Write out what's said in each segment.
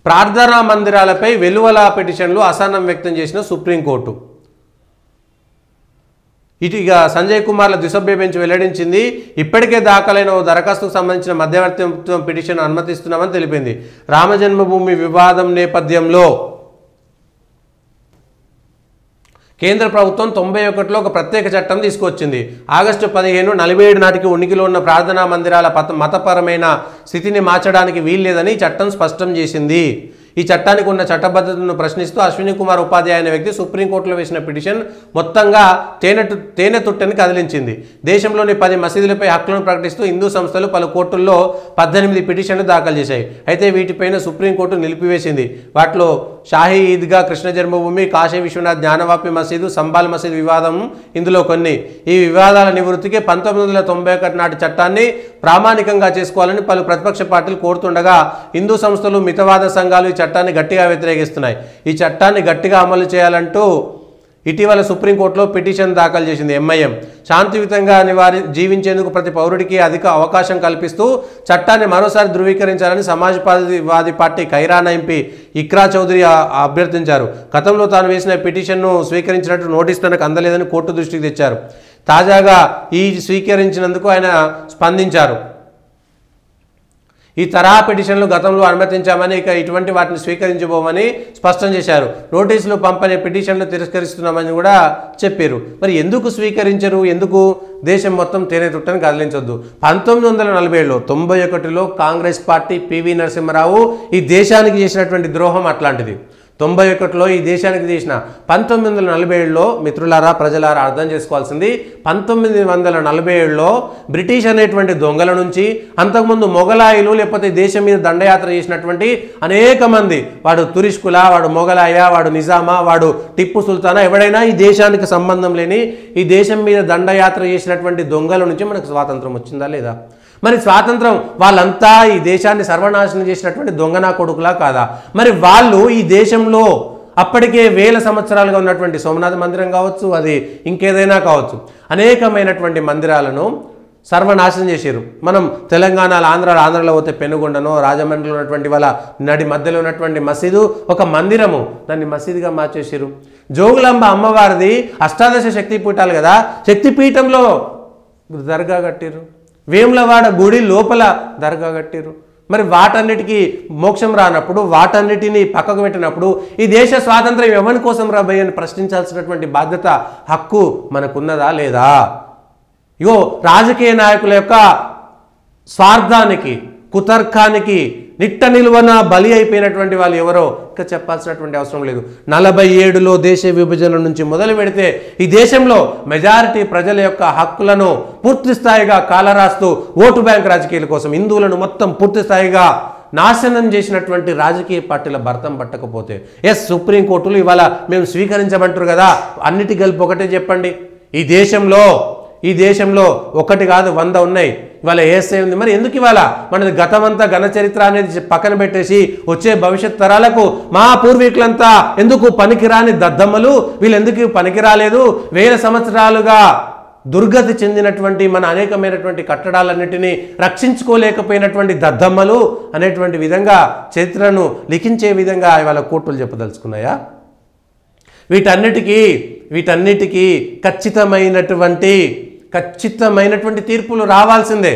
ప్రార్థనా మందిరాలపై వెలువల పిటిషన్లు అసహనం వ్యక్తం చేసిన సుప్రీంకోర్టు. ఇటుగా సంజయ్ కుమార్ల ద్విసభ్య బెంచ్ వెల్లడించింది. ఇప్పటికే దాఖలైన ఓ దరఖాస్తుకు సంబంధించిన మధ్యవర్తిత్వం పిటిషన్ అనుమతిస్తున్నామని తెలిపింది. రామజన్మభూమి వివాదం నేపథ్యంలో కేంద్ర ప్రభుత్వం 91లో ఒక ప్రత్యేక చట్టం తీసుకొచ్చింది. ఆగస్టు 15, 47 నాటికి ఉనికిలో ఉన్న ప్రార్థనా మందిరాల మతపరమైన స్థితిని మార్చడానికి వీల్లేదని చట్టం స్పష్టం చేసింది. ఈ చట్టానికి ఉన్న చట్టబద్ధతను ప్రశ్నిస్తూ అశ్విని కుమార్ ఉపాధ్యాయ అనే వ్యక్తి సుప్రీంకోర్టులో వేసిన పిటిషన్ మొత్తంగా తేనె తుట్టని కదిలించింది. దేశంలోని 10 మసీదులపై హక్కులను ప్రకటిస్తూ హిందూ సంస్థలు పలు కోర్టుల్లో 18 పిటిషన్లు దాఖలు చేశాయి. అయితే వీటిపైన సుప్రీంకోర్టు నిలిపివేసింది. వాటిలో షాహీ ఈద్గా, కృష్ణ జన్మభూమి, కాశీ విశ్వనాథ్ జ్ఞానవాపి మసీదు, సంబాల్ మసీదు వివాదం ఇందులో కొన్ని. ఈ వివాదాల నివృత్తికి 1991 నాటి చట్టాన్ని ప్రామాణికంగా చేసుకోవాలని పలు ప్రతిపక్ష పార్టీలు కోరుతుండగా హిందూ సంస్థలు, మితవాద సంఘాలు ఈ చట్టాన్ని గట్టిగా వ్యతిరేకిస్తున్నాయి. ఈ చట్టాన్ని గట్టిగా అమలు చేయాలంటూ ఇటీవల సుప్రీంకోర్టులో పిటిషన్ దాఖలు చేసింది ఎంఐఎం. శాంతియుతంగా జీవించేందుకు ప్రతి పౌరుడికి అధిక అవకాశం కల్పిస్తూ చట్టాన్ని మరోసారి ధృవీకరించాలని సమాజ్వాదీ పార్టీ ఖైరానా ఎంపీ ఇక్రా చౌదరి అభ్యర్థించారు. గతంలో తాను వేసిన పిటిషన్ను స్వీకరించినట్టు నోటీసు తనకు అందలేదని కోర్టు దృష్టికి తెచ్చారు. తాజాగా ఈ స్వీకరించినందుకు ఆయన స్పందించారు. ఈ తరహా పిటిషన్లు గతంలో అనుమతించామని, ఇక ఇటువంటి వాటిని స్వీకరించబోమని స్పష్టం చేశారు. నోటీసులు పంపని పిటిషన్లు తిరస్కరిస్తున్నామని కూడా చెప్పారు. మరి ఎందుకు స్వీకరించరు? ఎందుకు దేశం మొత్తం తేనె తుట్టని కదిలించొద్దు? 1947లో 91లో కాంగ్రెస్ పార్టీ పివి నరసింహారావు ఈ దేశానికి చేసినటువంటి ద్రోహం అట్లాంటిది. 91లో ఈ దేశానికి చేసిన 1947లో మిత్రులారా, ప్రజలారా అర్థం చేసుకోవాల్సింది, 1947లో బ్రిటిష్ అనేటువంటి దొంగల నుంచి, అంతకుముందు మొఘలాయిలు లేకపోతే దేశం మీద దండయాత్ర చేసినటువంటి అనేక మంది, వాడు తురిష్కులా, వాడు మొఘలాయ, వాడు నిజామా, వాడు టిప్పు సుల్తానా, ఎవడైనా ఈ దేశానికి సంబంధం లేని ఈ దేశం మీద దండయాత్ర చేసినటువంటి దొంగల నుంచి మనకు స్వాతంత్రం వచ్చిందా లేదా? మరి స్వాతంత్రం వాళ్ళంతా ఈ దేశాన్ని సర్వనాశనం చేసినటువంటి దొంగనా కొడుకులా కాదా? మరి వాళ్ళు ఈ దేశంలో అప్పటికే వేల సంవత్సరాలుగా ఉన్నటువంటి సోమనాథ మందిరం కావచ్చు, అది ఇంకేదైనా కావచ్చు, అనేకమైనటువంటి మందిరాలను సర్వనాశనం చేశారు. మనం తెలంగాణలో ఆంధ్రలో పోతే పెనుగొండనో, రాజమండ్రిలో ఉన్నటువంటి వాళ్ళ నడి మధ్యలో ఉన్నటువంటి మసీదు ఒక మందిరము, దాన్ని మసీదుగా మార్చేసారు. జోగులాంబ అమ్మవారిది అష్టాదశ శక్తిపీఠాలు కదా, శక్తిపీఠంలో దర్గా కట్టారు. వేములవాడ గుడి లోపల దర్గా కట్టారు. మరి వాటన్నిటికీ మోక్షం రానప్పుడు, వాటన్నిటిని పక్కకు పెట్టినప్పుడు ఈ దేశ స్వాతంత్రం ఎవరి కోసం రాబోయే అని ప్రశ్నించాల్సినటువంటి బాధ్యత, హక్కు మనకున్నదా లేదా? ఇగో రాజకీయ నాయకుల యొక్క స్వార్థానికి, కుతర్కానికి నిట్ట నిలువన బలి అయిపోయినటువంటి వాళ్ళు ఎవరో ఇంకా చెప్పాల్సినటువంటి అవసరం లేదు. 47లో దేశ విభజన నుంచి మొదలు పెడితే ఈ దేశంలో మెజారిటీ ప్రజల యొక్క హక్కులను పూర్తి స్థాయిగా కాలరాస్తూ ఓటు బ్యాంక్ రాజకీయాల కోసం హిందువులను మొత్తం పూర్తి స్థాయిగా నాశనం చేసినటువంటి రాజకీయ పార్టీల భర్తం పట్టకపోతే సుప్రీంకోర్టులు ఇవాళ మేము స్వీకరించమంటారు కదా, అన్నిటి కలిపి ఒకటే చెప్పండి. ఈ దేశంలో ఒకటి కాదు 100 ఉన్నాయి. ఇవాళ ఏఎస్ఐ ఉంది. మరి ఎందుకు ఇవాళ మనది గతమంతా ఘన చరిత్ర అనేది పక్కన పెట్టేసి వచ్చే భవిష్యత్ తరాలకు మా పూర్వీకులంతా ఎందుకు పనికిరాని దద్దమ్మలు, వీళ్ళు ఎందుకు పనికిరాలేదు, వేల సంవత్సరాలుగా దుర్గతి చెందినటువంటి మన అనేకమైనటువంటి కట్టడాలన్నిటినీ రక్షించుకోలేకపోయినటువంటి దద్దమ్మలు అనేటువంటి విధంగా చరిత్రను లిఖించే విధంగా ఇవాళ కోర్టులు చెప్పదలుచుకున్నాయా? వీటన్నిటికీ ఖచ్చితమైనటువంటి తీర్పులు రావాల్సిందే.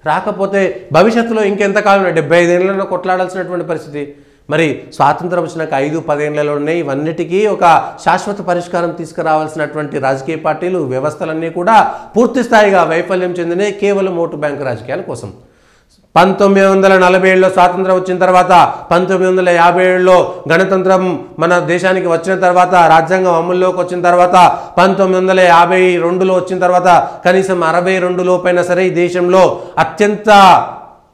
రాకపోతే భవిష్యత్తులో ఇంకెంతకాలం 75 ఏళ్లలో కొట్లాడాల్సినటువంటి పరిస్థితి. మరి స్వాతంత్రం వచ్చినాక 5-10 ఏళ్లలోనే ఇవన్నిటికీ ఒక శాశ్వత పరిష్కారం తీసుకురావాల్సినటువంటి రాజకీయ పార్టీలు, వ్యవస్థలన్నీ కూడా పూర్తి స్థాయిగా వైఫల్యం చెందినాయి కేవలం ఓటు బ్యాంకు రాజకీయాల కోసం. 1947లో స్వాతంత్రం వచ్చిన తర్వాత, 1957లో గణతంత్రం మన దేశానికి వచ్చిన తర్వాత, రాజ్యాంగం అమల్లోకి వచ్చిన తర్వాత, 1952లో వచ్చిన తర్వాత, కనీసం 62 లోపైనా సరే ఈ దేశంలో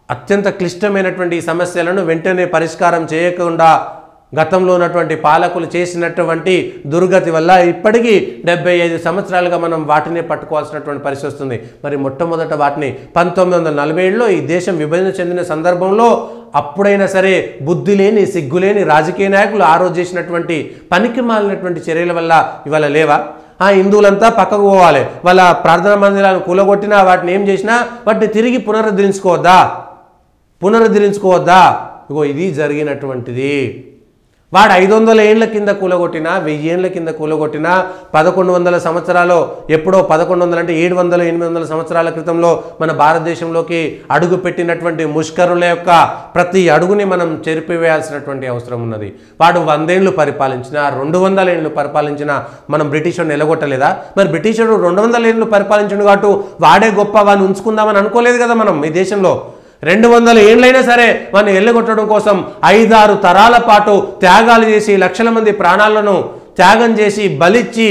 అత్యంత క్లిష్టమైనటువంటి సమస్యలను వెంటనే పరిష్కారం చేయకుండా గతంలో ఉన్నటువంటి పాలకులు చేసినటువంటి దుర్గతి వల్ల ఇప్పటికీ 75 సంవత్సరాలుగా మనం వాటినే పట్టుకోవాల్సినటువంటి పరిస్థితి వస్తుంది. మరి మొట్టమొదట వాటిని 1947లో ఈ దేశం విభజన చెందిన సందర్భంలో అప్పుడైనా సరే బుద్ధి లేని, సిగ్గులేని రాజకీయ నాయకులు ఆ రోజు చేసినటువంటి పనికి మాలినటువంటి చర్యల వల్ల ఇవాళ లేవా? హిందువులంతా పక్కకు పోవాలి, వాళ్ళ ప్రార్థనా మందిరాలను కూలగొట్టినా, వాటిని ఏం చేసినా వాటిని తిరిగి పునరుద్ధరించుకోవద్దా? ఇగో ఇది జరిగినటువంటిది. వాడు 500 ఏళ్ల కింద కూలగొట్టినా 1000 ఏళ్ల కింద కూలగొట్టినా 1100 సంవత్సరాలు ఎప్పుడో 1100 అంటే 700 800 సంవత్సరాల క్రితంలో మన భారతదేశంలోకి అడుగు పెట్టినటువంటి ముష్కరుల యొక్క ప్రతి అడుగుని మనం చెరిపివేయాల్సినటువంటి అవసరం ఉన్నది. వాడు 100 ఏళ్ళు పరిపాలించినా 200 ఏళ్ళు పరిపాలించినా మనం బ్రిటిషర్ని ఎలగొట్టలేదా? మరి బ్రిటిషరు 200 ఏళ్ళు పరిపాలించడు కాబట్టి వాడే గొప్ప, వాడిని ఉంచుకుందామని అనుకోలేదు కదా మనం. ఈ దేశంలో 200 ఏళ్ళైనా సరే వాడిని ఎల్లగొట్టడం కోసం 5-6 తరాల పాటు త్యాగాలు చేసి లక్షల మంది ప్రాణాలను త్యాగం చేసి బలిచ్చి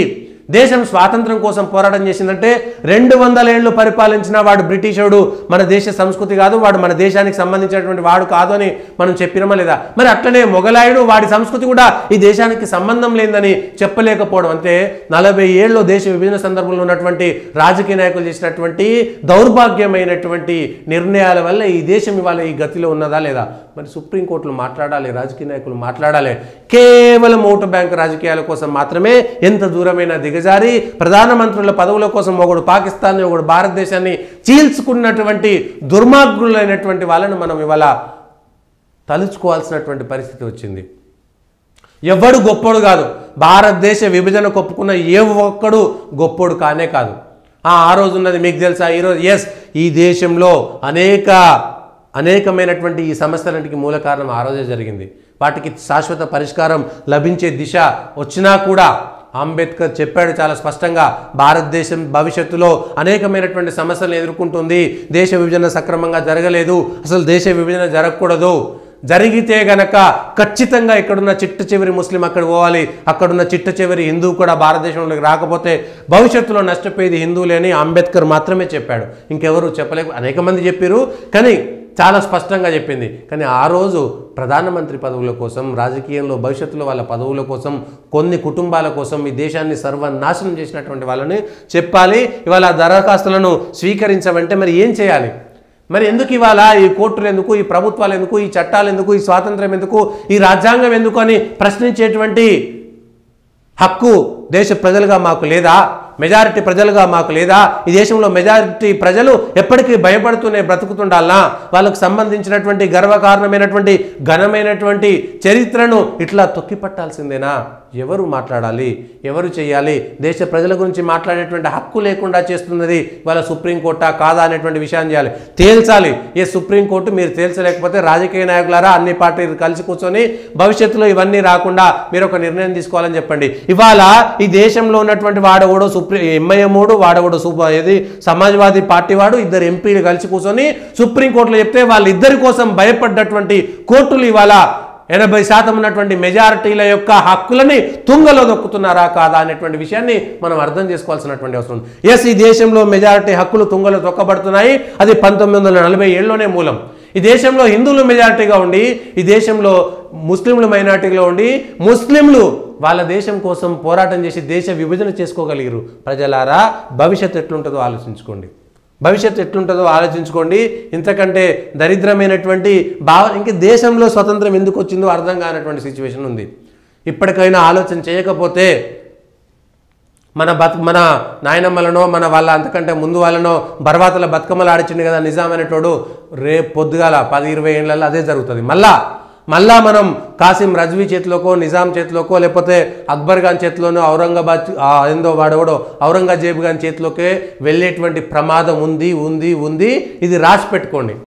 దేశం స్వాతంత్రం కోసం పోరాటం చేసిందంటే 200 ఏళ్ళు పరిపాలించిన వాడు బ్రిటిషుడు మన దేశ సంస్కృతి కాదు, వాడు మన దేశానికి సంబంధించినటువంటి వాడు కాదు అని మనం చెప్పినమా లేదా? మరి అట్లనే మొఘలాయుడు వాడి సంస్కృతి కూడా ఈ దేశానికి సంబంధం లేదని చెప్పలేకపోవడం అంటే 40 ఏళ్ళు దేశ విభజన సందర్భంలో ఉన్నటువంటి రాజకీయ నాయకులు చేసినటువంటి దౌర్భాగ్యమైనటువంటి నిర్ణయాల వల్ల ఈ దేశం ఇవాళ ఈ గతిలో ఉన్నదా లేదా? మరి సుప్రీంకోర్టులు మాట్లాడాలి, రాజకీయ నాయకులు మాట్లాడాలి. కేవలం ఓటు బ్యాంక్ రాజకీయాల కోసం మాత్రమే ఎంత దూరమైన దిగజారి ప్రధానమంత్రుల పదవుల కోసం ఒకడు పాకిస్తాన్ని ఒకడు భారతదేశాన్ని చీల్చుకున్నటువంటి దుర్మార్గులైనటువంటి వాళ్ళను మనం ఇవాళ తలుచుకోవాల్సినటువంటి పరిస్థితి వచ్చింది. ఎవడు గొప్పోడు కాదు, భారతదేశ విభజన కొప్పుకున్న ఏ ఒక్కడు గొప్పోడు కానే కాదు. ఆ రోజు ఉన్నది మీకు తెలుసా? ఈరోజు ఈ దేశంలో అనేకమైనటువంటి ఈ సమస్యలన్నిటికీ మూల కారణం ఆ రోజే జరిగింది. వాటికి శాశ్వత పరిష్కారం లభించే దిశ వచ్చినా కూడా అంబేద్కర్ చెప్పాడు చాలా స్పష్టంగా, భారతదేశం భవిష్యత్తులో అనేకమైనటువంటి సమస్యలను ఎదుర్కొంటుంది. దేశ విభజన సక్రమంగా జరగలేదు, అసలు దేశ విభజన జరగకూడదు. జరిగితే గనక ఖచ్చితంగా ఇక్కడున్న చిట్ట చివరి ముస్లిం అక్కడ పోవాలి, అక్కడున్న చిట్ట చివరి హిందూ కూడా భారతదేశంలోకి రాకపోతే భవిష్యత్తులో నష్టపోయేది హిందువులే అని అంబేద్కర్ మాత్రమే చెప్పాడు. ఇంకెవరు చెప్పలేక అనేక మంది చెప్పారు, కానీ చాలా స్పష్టంగా చెప్పింది. కానీ ఆ రోజు ప్రధానమంత్రి పదవుల కోసం, రాజకీయంలో భవిష్యత్తులో వాళ్ళ పదవుల కోసం, కొన్ని కుటుంబాల కోసం ఈ దేశాన్ని సర్వనాశనం చేసినటువంటి వాళ్ళని చెప్పాలి. ఇవాళ దరఖాస్తులను స్వీకరించమంటే మరి ఏం చేయాలి? మరి ఎందుకు ఇవాళ ఈ కోర్టులు ఎందుకు, ఈ ప్రభుత్వాలు ఎందుకు, ఈ చట్టాలు ఎందుకు, ఈ స్వాతంత్రం ఎందుకు, ఈ రాజ్యాంగం ఎందుకు అని ప్రశ్నించేటువంటి హక్కు దేశ ప్రజలుగా మాకు లేదా? మెజారిటీ ప్రజలుగా మాకు లేదా? ఈ దేశంలో మెజారిటీ ప్రజలు ఎప్పటికీ భయపడుతూనే బ్రతుకుతుండాలనా? వాళ్ళకు సంబంధించినటువంటి గర్వకారణమైనటువంటి ఘనమైనటువంటి చరిత్రను ఇట్లా తొక్కిపట్టాల్సిందేనా? ఎవరు మాట్లాడాలి, ఎవరు చేయాలి? దేశ ప్రజల గురించి మాట్లాడేటువంటి హక్కు లేకుండా చేస్తున్నది వాళ్ళ సుప్రీంకోర్టా కాదా అనేటువంటి విషయాన్ని చేయాలి, తేల్చాలి. సుప్రీంకోర్టు మీరు తేల్చలేకపోతే రాజకీయ నాయకులారా అన్ని పార్టీలు కలిసి కూర్చొని భవిష్యత్తులో ఇవన్నీ రాకుండా మీరు ఒక నిర్ణయం తీసుకోవాలని చెప్పండి. ఇవాళ ఈ దేశంలో ఉన్నటువంటి వాడవడో ఎంఐఎం వాడవడో సమాజ్వాదీ పార్టీ వాడు, ఇద్దరు ఎంపీలు కలిసి కూర్చొని సుప్రీంకోర్టులో చెప్తే వాళ్ళిద్దరి కోసం భయపడ్డటువంటి కోర్టులు ఇవాళ 80% ఉన్నటువంటి మెజారిటీల యొక్క హక్కులని తుంగలో దొక్కుతున్నారా కాదా అనేటువంటి విషయాన్ని మనం అర్థం చేసుకోవాల్సినటువంటి అవసరం ఉంది. ఈ దేశంలో మెజారిటీ హక్కులు తుంగలో తొక్కబడుతున్నాయి. అది 1947లోనే మూలం. ఈ దేశంలో హిందువులు మెజారిటీగా ఉండి, ఈ దేశంలో ముస్లింలు మైనారిటీగా ఉండి, ముస్లింలు వాళ్ళ దేశం కోసం పోరాటం చేసి దేశ విభజన చేసుకోగలిగారు. ప్రజలారా, భవిష్యత్తు ఎట్లుంటుందో ఆలోచించుకోండి, భవిష్యత్తు ఎట్లుంటుందో ఆలోచించుకోండి. ఇంతకంటే దరిద్రమైనటువంటి ఇంక దేశంలో స్వతంత్రం ఎందుకు వచ్చిందో అర్థం కానటువంటి సిచ్యువేషన్ ఉంది. ఇప్పటికైనా ఆలోచన చేయకపోతే మన నాయనమ్మలనో మన వాళ్ళ అంతకంటే ముందు వాళ్ళనో బర్వాతల బతుకమ్మలు ఆడిచింది కదా నిజాం అనేటోడు, రేపు పొద్దుగాల 10-20 ఏళ్ళల్లో అదే జరుగుతుంది. మళ్ళా మనం కాసిం రజ్వీ చేతిలోకో, నిజాం చేతిలోకో, లేకపోతే అక్బర్ ఖాన్ చేతిలోనో, ఔరంగాబాద్ ఔరంగజేబు ఖాన్ చేతిలోకే వెళ్ళేటువంటి ప్రమాదం ఉంది. ఇది రాసి పెట్టుకోండి.